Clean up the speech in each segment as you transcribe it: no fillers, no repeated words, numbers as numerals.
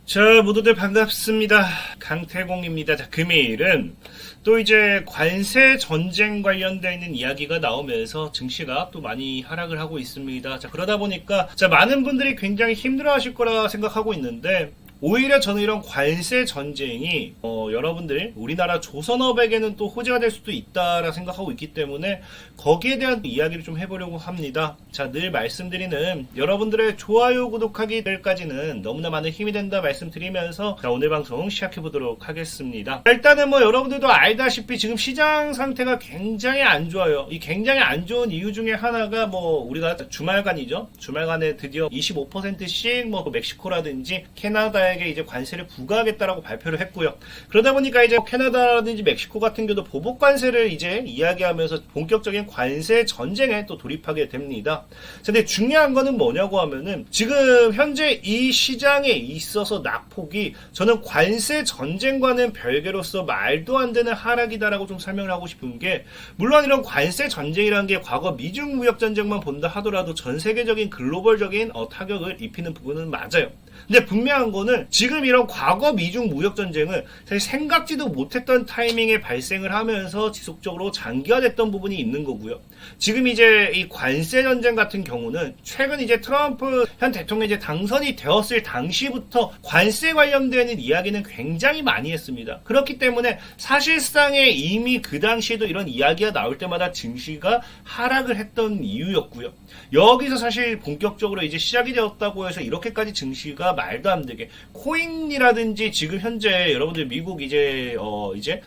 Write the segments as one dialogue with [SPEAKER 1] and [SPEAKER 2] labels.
[SPEAKER 1] 자, 모두들 반갑습니다. 강태공입니다. 자, 금일은 또 이제 관세 전쟁 관련되어 있는 이야기가 나오면서 증시가 또 많이 하락을 하고 있습니다. 자, 그러다 보니까 많은 분들이 굉장히 힘들어 하실 거라 생각하고 있는데, 오히려 저는 이런 관세 전쟁이 여러분들 우리나라 조선업에게는 또 호재가 될 수도 있다라 생각하고 있기 때문에 거기에 대한 이야기를 좀 해보려고 합니다. 자, 늘 말씀드리는 여러분들의 좋아요, 구독하기들까지는 너무나 많은 힘이 된다 말씀드리면서 자, 오늘 방송 시작해 보도록 하겠습니다. 일단은 여러분들도 알다시피 지금 시장 상태가 굉장히 안 좋아요. 이 굉장히 안 좋은 이유 중에 하나가 우리가 주말간이죠. 주말간에 드디어 25%씩 멕시코라든지 캐나다 에게 이제 관세를 부과하겠다라고 발표를 했고요. 그러다 보니까 이제 캐나다라든지 멕시코 같은 경우도 보복 관세를 이제 이야기하면서 본격적인 관세 전쟁에 또 돌입하게 됩니다. 근데 중요한 거는 뭐냐고 하면은 지금 현재 이 시장에 있어서 낙폭이 저는 관세 전쟁과는 별개로서 말도 안 되는 하락이다라고 좀 설명을 하고 싶은 게, 물론 이런 관세 전쟁이라는 게 과거 미중 무역 전쟁만 본다 하더라도 전 세계적인 글로벌적인 타격을 입히는 부분은 맞아요. 근데 분명한 거는 지금 이런 과거 미중 무역 전쟁은 사실 생각지도 못했던 타이밍에 발생을 하면서 지속적으로 장기화됐던 부분이 있는 거고요. 지금 이제 이 관세 전쟁 같은 경우는 최근 이제 트럼프 현 대통령이 이제 당선이 되었을 당시부터 관세 관련되는 이야기는 굉장히 많이 했습니다. 그렇기 때문에 사실상에 이미 그 당시에도 이런 이야기가 나올 때마다 증시가 하락을 했던 이유였고요. 여기서 사실 본격적으로 이제 시작이 되었다고 해서 이렇게까지 증시가 말도 안 되게 코인이라든지 지금 현재 여러분들 미국 이제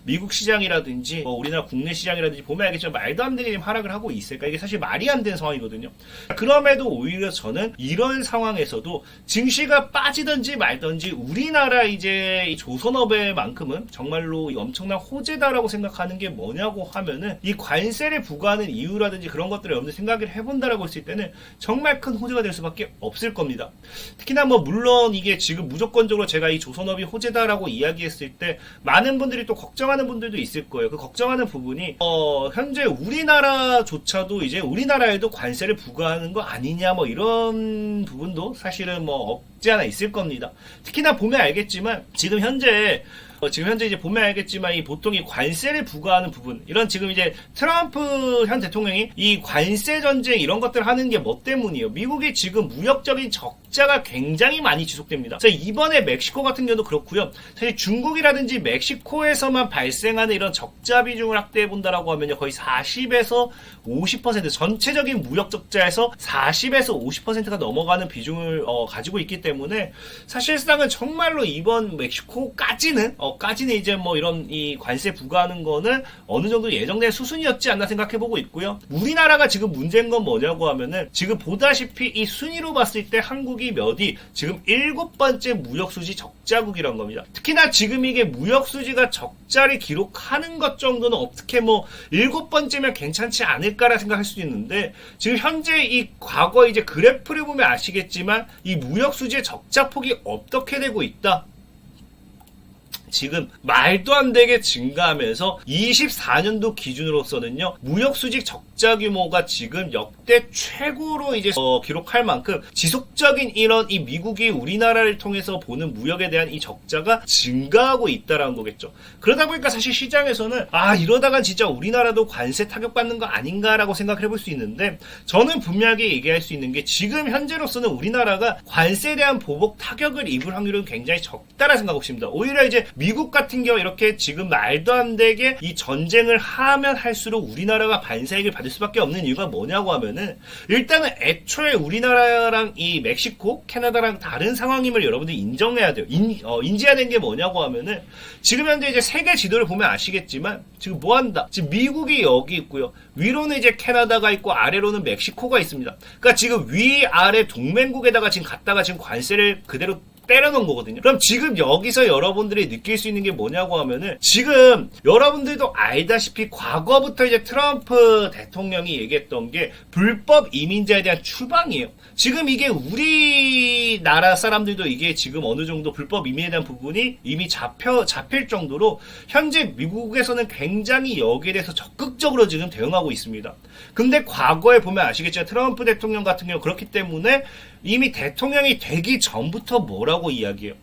[SPEAKER 1] 미국 시장이라든지 우리나라 국내 시장이라든지 보면 알겠지만 말도 안 되게 지금 하락을 하고 있으니까 이게 사실 말이 안 되는 상황이거든요. 그럼에도 오히려 저는 이런 상황에서도 증시가 빠지든지 말든지 우리나라 이제 이 조선업에만큼은 정말로 엄청난 호재다라고 생각하는 게 뭐냐고 하면은 이 관세를 부과하는 이유라든지 그런 것들을 여러분들 생각을 해본다라고 했을 때는 정말 큰 호재가 될 수밖에 없을 겁니다. 특히나 물론 이게 지금 무조건적으로 제가 이 조선업이 호재다라고 이야기했을 때 많은 분들이 또 걱정하는 분들도 있을 거예요. 그 걱정하는 부분이 현재 우리나라조차도 이제 우리나라에도 관세를 부과하는 거 아니냐 이런 부분도 사실은 없지 않아 있을 겁니다. 특히나 보면 알겠지만 지금 현재 이제 보면 알겠지만 이 보통 이 관세를 부과하는 부분, 이런 지금 이제 트럼프 현 대통령이 이 관세 전쟁 이런 것들 하는 게 뭐 때문이에요? 미국이 지금 무역적인 적자가 굉장히 많이 지속됩니다. 이번에 멕시코 같은 경우도 그렇고요. 사실 중국이라든지 멕시코에서만 발생하는 이런 적자 비중을 확대해 본다라고 하면요, 거의 40에서 50% 전체적인 무역 적자에서 40에서 50%가 넘어가는 비중을 가지고 있기 때문에 사실상은 정말로 이번 멕시코까지는 이제 이런 이 관세 부과하는 거는 어느 정도 예정된 수순이었지 않나 생각해보고 있고요. 우리나라가 지금 문제인 건 뭐냐고 하면은 지금 보다시피 이 순위로 봤을 때 한국이 몇위 지금 7번째 무역수지 적자국이란 겁니다. 특히나 지금 이게 무역수지가 적자를 기록하는 것 정도는 어떻게 7번째면 괜찮지 않을까라 생각할 수도 있는데, 지금 현재 이 과거 이제 그래프를 보면 아시겠지만 이 무역수지의 적자폭이 어떻게 되고 있다. 지금 말도 안 되게 증가하면서 24년도 기준으로서는요, 무역수지 적자 규모가 지금 역대 최고로 이제 기록할 만큼 지속적인 이런 이 미국이 우리나라를 통해서 보는 무역에 대한 이 적자가 증가하고 있다라는 거겠죠. 그러다 보니까 사실 시장에서는 이러다간 진짜 우리나라도 관세 타격받는 거 아닌가라고 생각을 해볼 수 있는데, 저는 분명하게 얘기할 수 있는 게 지금 현재로서는 우리나라가 관세에 대한 보복 타격을 입을 확률은 굉장히 적다라 생각하고 있습니다. 오히려 이제 미국 같은 경우 이렇게 지금 말도 안 되게 이 전쟁을 하면 할수록 우리나라가 반사익을 받을 수밖에 없는 이유가 뭐냐고 하면은, 일단은 애초에 우리나라랑 이 멕시코, 캐나다랑 다른 상황임을 여러분들이 인정해야 돼요. 인지해야 되는 게 뭐냐고 하면은, 지금 현재 이제 세계 지도를 보면 아시겠지만 지금 뭐한다? 지금 미국이 여기 있고요. 위로는 이제 캐나다가 있고 아래로는 멕시코가 있습니다. 그러니까 지금 위아래 동맹국에다가 지금 갖다가 지금 관세를 그대로 때려놓은 거거든요. 그럼 지금 여기서 여러분들이 느낄 수 있는 게 뭐냐고 하면은, 지금 여러분들도 알다시피 과거부터 이제 트럼프 대통령이 얘기했던 게 불법 이민자에 대한 추방이에요. 지금 이게 우리나라 사람들도 이게 지금 어느 정도 불법 이민에 대한 부분이 이미 잡힐 정도로 현재 미국에서는 굉장히 여기에 대해서 적극적으로 지금 대응하고 있습니다. 근데 과거에 보면 아시겠지만 트럼프 대통령 같은 경우 그렇기 때문에 이미 대통령이 되기 전부터 뭐라고 이야기해요?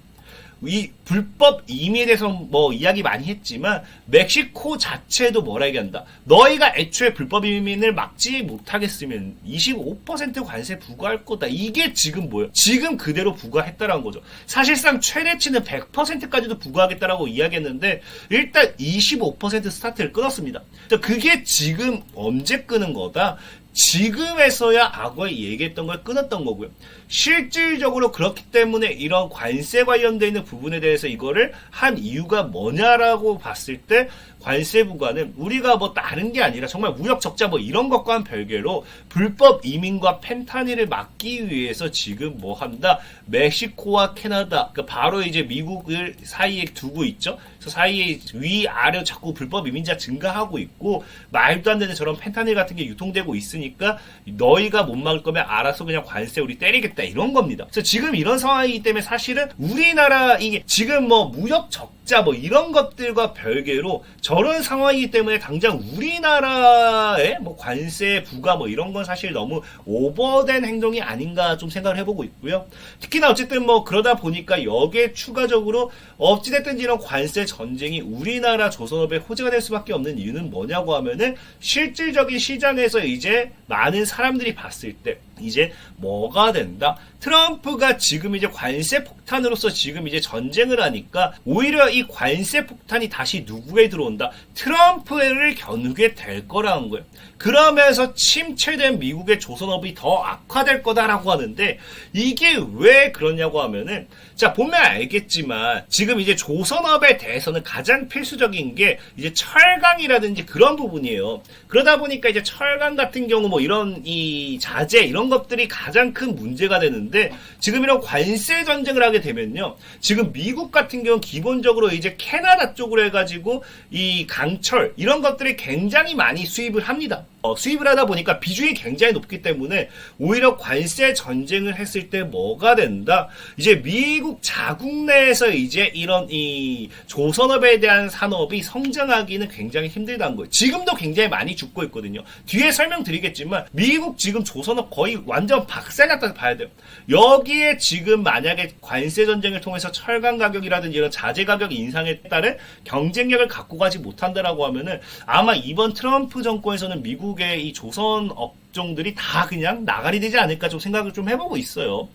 [SPEAKER 1] 이 불법 이민에 대해서 뭐 이야기 많이 했지만 멕시코 자체도 뭐라 얘기한다. 너희가 애초에 불법 이민을 막지 못하겠으면 25% 관세 부과할 거다. 이게 지금 뭐예요? 지금 그대로 부과했다라는 거죠. 사실상 최대치는 100%까지도 부과하겠다라고 이야기했는데 일단 25% 스타트를 끊었습니다. 그게 지금 언제 끊은 거다? 지금에서야 악어에 얘기했던 걸 끊었던 거고요. 실질적으로 그렇기 때문에 이런 관세 관련되어 있는 부분에 대해서 이거를 한 이유가 뭐냐라고 봤을 때 관세 부과는 우리가 뭐 다른 게 아니라 정말 무역 적자 뭐 이런 것과는 별개로 불법 이민과 펜타닐을 막기 위해서 지금 뭐 한다? 멕시코와 캐나다, 그러니까 바로 이제 미국을 사이에 두고 있죠. 그래서 사이에 위아래 자꾸 불법 이민자 증가하고 있고 말도 안 되는 저런 펜타닐 같은 게 유통되고 있으니까 너희가 못 막을 거면 알아서 그냥 관세 우리 때리겠다 이런 겁니다. 그래서 지금 이런 상황이기 때문에 사실은 우리나라 이게 지금 뭐 무역 적자 뭐 이런 것들과 별개로 저런 상황이기 때문에 당장 우리나라의 뭐 관세 부과 뭐 이런 건 사실 너무 오버된 행동이 아닌가 좀 생각을 해보고 있고요. 특히나 어쨌든 뭐 그러다 보니까 여기에 추가적으로 어찌됐든 이런 관세 전쟁이 우리나라 조선업에 호재가 될 수밖에 없는 이유는 뭐냐고 하면은 실질적인 시장에서 이제 많은 사람들이 봤을 때 이제 뭐가 된다? 트럼프가 지금 이제 관세 폭탄으로서 지금 이제 전쟁을 하니까 오히려 이 관세 폭탄이 다시 누구에 들어온다? 트럼프를 겨누게 될 거라는 거예요. 그러면서 침체된 미국의 조선업이 더 악화될 거다라고 하는데 이게 왜 그러냐고 하면은 자 보면 알겠지만 지금 이제 조선업에 대해서는 가장 필수적인 게 이제 철강이라든지 그런 부분이에요. 그러다 보니까 이제 철강 같은 경우 뭐 이런 이 자재 이런 것들이 가장 큰 문제가 되는데 지금 이런 관세 전쟁을 하게 되면요. 지금 미국 같은 경우 기본적으로 이제 캐나다 쪽으로 해가지고 이 강철 이런 것들이 굉장히 많이 수입을 합니다. 수입을 하다 보니까 비중이 굉장히 높기 때문에 오히려 관세 전쟁을 했을 때 뭐가 된다? 이제 미국 자국 내에서 이제 이런 이 조선업에 대한 산업이 성장하기는 굉장히 힘들다는 거예요. 지금도 굉장히 많이 죽고 있거든요. 뒤에 설명드리겠지만 미국 지금 조선업 거의 완전 박살났다고 봐야 돼요. 여기에 지금 만약에 관세 전쟁을 통해서 철강 가격이라든지 이런 자재 가격 인상에 따른 경쟁력을 갖고 가지 못한다라고 하면은 아마 이번 트럼프 정권에서는 미국의 이 조선 업종들이 다 그냥 나가리 되지 않을까 좀 생각을 좀 해보고 있어요.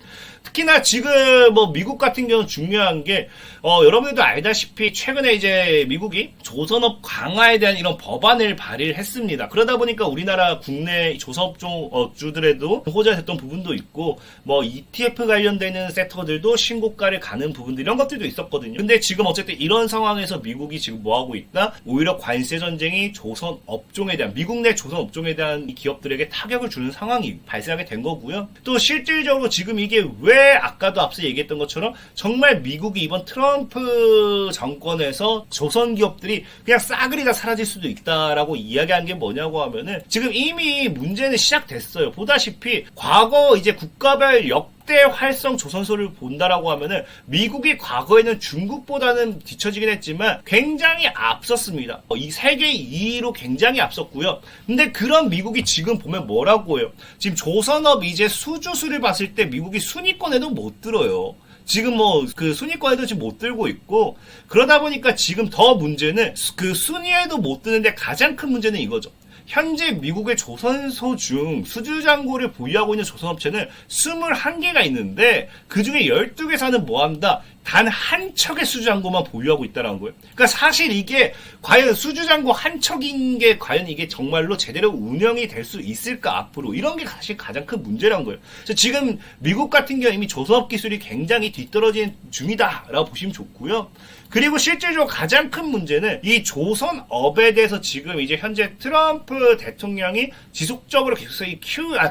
[SPEAKER 1] 특히나 지금 뭐 미국 같은 경우는 중요한 게 여러분들도 알다시피 최근에 이제 미국이 조선업 강화에 대한 이런 법안을 발의를 했습니다. 그러다 보니까 우리나라 국내 조선업종 업주들에도 호재가 됐던 부분도 있고 뭐 ETF 관련되는 섹터들도 신고가를 가는 부분들 이런 것들도 있었거든요. 근데 지금 어쨌든 이런 상황에서 미국이 지금 뭐 하고 있다? 오히려 관세 전쟁이 조선업종에 대한 미국 내 조선업종에 대한 이 기업들에게 타격을 주는 상황이 발생하게 된 거고요. 또 실질적으로 지금 이게 왜 아까도 앞서 얘기했던 것처럼 정말 미국이 이번 트럼프 정권에서 조선 기업들이 그냥 싸그리 다 사라질 수도 있다라고 이야기한 게 뭐냐고 하면은 지금 이미 문제는 시작됐어요. 보다시피 과거 이제 국가별 역대 활성 조선소를 본다라고 하면은 미국이 과거에는 중국보다는 뒤처지긴 했지만 굉장히 앞섰습니다. 이 세계 2위로 굉장히 앞섰고요. 근데 그런 미국이 지금 보면 뭐라고 해요? 지금 조선업 이제 수주수를 봤을 때 미국이 순위권에도 못 들어요. 지금 뭐 그 순위권에도 지금 못 들고 있고 그러다 보니까 지금 더 문제는 그 순위에도 못 드는데 가장 큰 문제는 이거죠. 현재 미국의 조선소 중 수주장고를 보유하고 있는 조선업체는 21개가 있는데 그 중에 12개사는 뭐한다? 단 한 척의 수주장고만 보유하고 있다는 거예요. 그러니까 사실 이게 과연 수주장고 한 척인 게 과연 이게 정말로 제대로 운영이 될 수 있을까 앞으로 이런 게 사실 가장 큰 문제란 거예요. 그래서 지금 미국 같은 경우 이미 조선업 기술이 굉장히 뒤떨어진 중이다라고 보시면 좋고요. 그리고 실질적으로 가장 큰 문제는 이 조선업에 대해서 지금 이제 현재 트럼프 대통령이 지속적으로 계속해서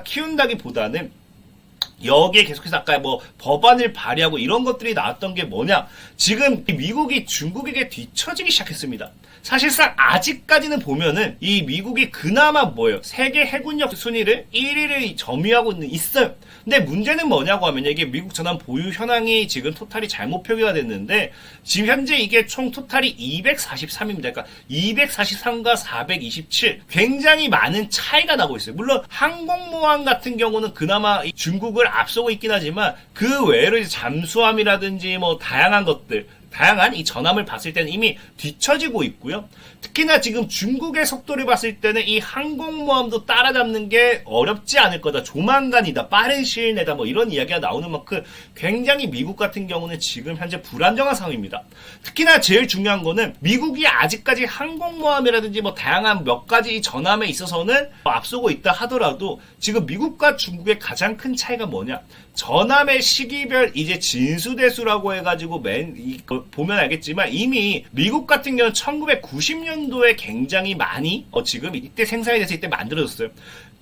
[SPEAKER 1] 키운다기보다는 여기에 계속해서 아까 뭐 법안을 발의하고 이런 것들이 나왔던 게 뭐냐? 지금 미국이 중국에게 뒤처지기 시작했습니다. 사실상 아직까지는 보면은 이 미국이 그나마 뭐예요? 세계 해군력 순위를 1위를 점유하고 있어요. 근데 문제는 뭐냐고 하면 이게 미국 전함 보유 현황이 지금 토탈이 잘못 표기가 됐는데 지금 현재 이게 총 토탈이 243입니다. 그러니까 243과 427 굉장히 많은 차이가 나고 있어요. 물론 항공모함 같은 경우는 그나마 중국을 앞서고 있긴 하지만 그 외로 이제 잠수함이라든지 뭐 다양한 것들, 다양한 이 전함을 봤을 때는 이미 뒤처지고 있고요. 특히나 지금 중국의 속도를 봤을 때는 이 항공모함도 따라잡는 게 어렵지 않을 거다. 조만간이다. 빠른 시일 내다. 뭐 이런 이야기가 나오는 만큼 굉장히 미국 같은 경우는 지금 현재 불안정한 상황입니다. 특히나 제일 중요한 거는 미국이 아직까지 항공모함이라든지 뭐 다양한 몇 가지 전함에 있어서는 앞서고 있다 하더라도 지금 미국과 중국의 가장 큰 차이가 뭐냐? 전함의 시기별 이제 진수대수라고 해가지고 보면 알겠지만 이미 미국 같은 경우는 1990년도에 굉장히 많이 지금 이때 생산이 돼서 이때 만들어졌어요.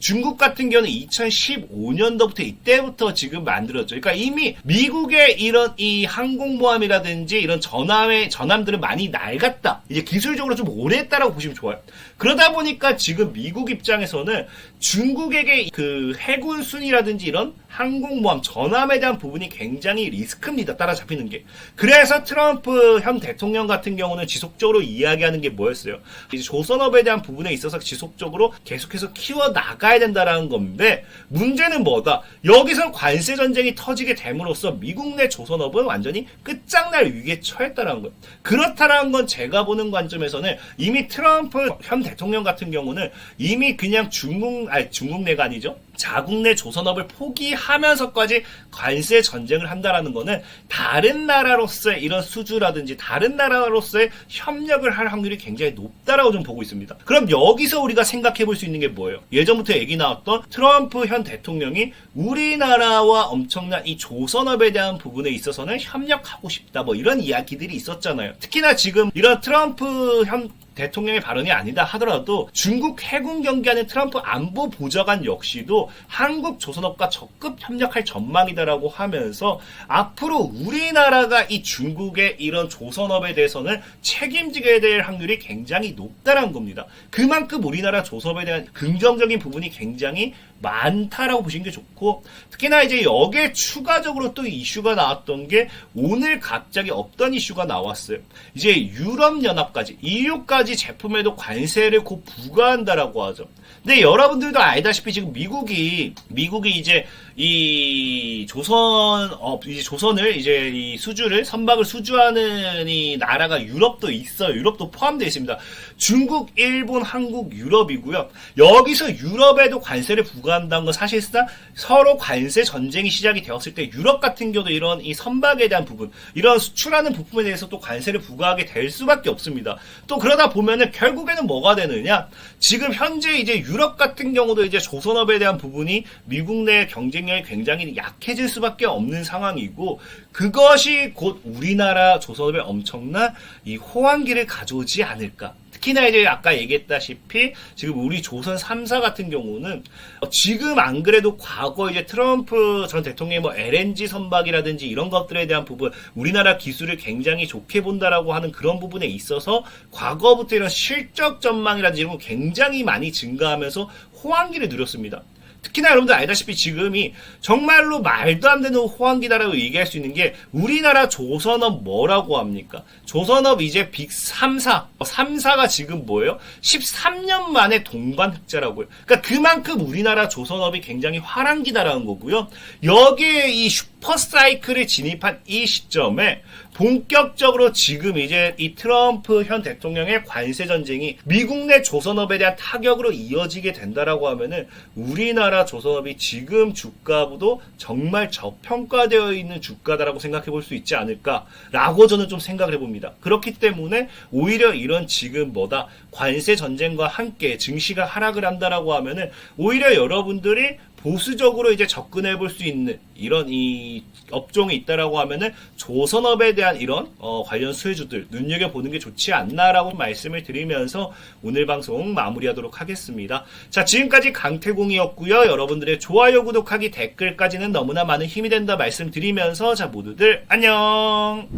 [SPEAKER 1] 중국 같은 경우는 2015년도부터 이때부터 지금 만들었죠. 그러니까 이미 미국의 이런 이 항공모함이라든지 이런 전함들은 많이 낡았다. 이제 기술적으로 좀 오래 했다라고 보시면 좋아요. 그러다 보니까 지금 미국 입장에서는 중국에게 그 해군 순이라든지 이런 항공모함, 전함에 대한 부분이 굉장히 리스크입니다. 따라잡히는 게. 그래서 트럼프 현 대통령 같은 경우는 지속적으로 이야기하는 게 뭐였어요? 이제 조선업에 대한 부분에 있어서 지속적으로 계속해서 키워나가야 된다라는 건데 문제는 뭐다? 여기서 관세 전쟁이 터지게 됨으로써 미국 내 조선업은 완전히 끝장날 위기에 처했다라는 거예요. 그렇다라는 건 제가 보는 관점에서는 이미 트럼프 현 대통령 같은 경우는 이미 그냥 중국 내가 아니죠. 자국 내 조선업을 포기하면서까지 관세 전쟁을 한다라는 거는 다른 나라로서의 이런 수주라든지 다른 나라로서의 협력을 할 확률이 굉장히 높다라고 좀 보고 있습니다. 그럼 여기서 우리가 생각해 볼 수 있는 게 뭐예요? 예전부터 얘기 나왔던 트럼프 현 대통령이 우리나라와 엄청난 이 조선업에 대한 부분에 있어서는 협력하고 싶다 뭐 이런 이야기들이 있었잖아요. 특히나 지금 이런 트럼프 현 대통령의 발언이 아니다 하더라도 중국 해군 경계하는 트럼프 안보 보좌관 역시도 한국 조선업과 적극 협력할 전망이다라고 하면서 앞으로 우리나라가 이 중국의 이런 조선업에 대해서는 책임지게 될 확률이 굉장히 높다라는 겁니다. 그만큼 우리나라 조선업에 대한 긍정적인 부분이 굉장히 많다라고 보시는 게 좋고 특히나 이제 여기에 추가적으로 또 이슈가 나왔던 게 오늘 갑자기 없던 이슈가 나왔어요. 이제 유럽연합까지 EU까지 제품에도 관세를 곧 부과한다라고 하죠. 근데 여러분들도 알다시피 지금 미국이 이제 이 조선을 이제 이 수주를 선박을 수주하는 이 나라가 유럽도 있어요. 유럽도 포함되어 있습니다. 중국, 일본, 한국, 유럽이고요. 여기서 유럽에도 관세를 부과한다는 건 사실상 서로 관세 전쟁이 시작이 되었을 때 유럽 같은 경우도 이런 이 선박에 대한 부분, 이런 수출하는 부품에 대해서 또 관세를 부과하게 될 수밖에 없습니다. 또 그러다 보면은 결국에는 뭐가 되느냐? 지금 현재 이제 유럽 같은 경우도 이제 조선업에 대한 부분이 미국 내 경쟁력이 굉장히 약해질 수밖에 없는 상황이고 그것이 곧 우리나라 조선업에 엄청난 이 호황기를 가져오지 않을까. 특히나 이제 아까 얘기했다시피 지금 우리 조선 3사 같은 경우는 지금 안 그래도 과거 이제 트럼프 전 대통령의 뭐 LNG 선박이라든지 이런 것들에 대한 부분 우리나라 기술을 굉장히 좋게 본다라고 하는 그런 부분에 있어서 과거부터 이런 실적 전망이라든지 이런 거 굉장히 많이 증가하면서 호황기를 누렸습니다. 특히나 여러분들 알다시피 지금이 정말로 말도 안 되는 호황기다라고 얘기할 수 있는 게 우리나라 조선업 뭐라고 합니까? 조선업 이제 빅 3사, 3사가 지금 뭐예요? 13년 만에 동반 흑자라고요. 그러니까 그만큼 우리나라 조선업이 굉장히 화랑기다라는 거고요. 여기에 이 슈퍼사이클을 진입한 이 시점에 본격적으로 지금 이제 이 트럼프 현 대통령의 관세 전쟁이 미국 내 조선업에 대한 타격으로 이어지게 된다라고 하면은 우리나라 조선업이 지금 주가보다 정말 저평가되어 있는 주가다라고 생각해 볼 수 있지 않을까라고 저는 좀 생각을 해봅니다. 그렇기 때문에 오히려 이런 지금 관세 전쟁과 함께 증시가 하락을 한다라고 하면은 오히려 여러분들이 보수적으로 이제 접근해 볼 수 있는 이런 이 업종이 있다라고 하면은 조선업에 대한 이런 관련 수혜주들 눈여겨보는 게 좋지 않나라고 말씀을 드리면서 오늘 방송 마무리하도록 하겠습니다. 자, 지금까지 강태공이었고요. 여러분들의 좋아요, 구독하기, 댓글까지는 너무나 많은 힘이 된다 말씀드리면서 자, 모두들 안녕.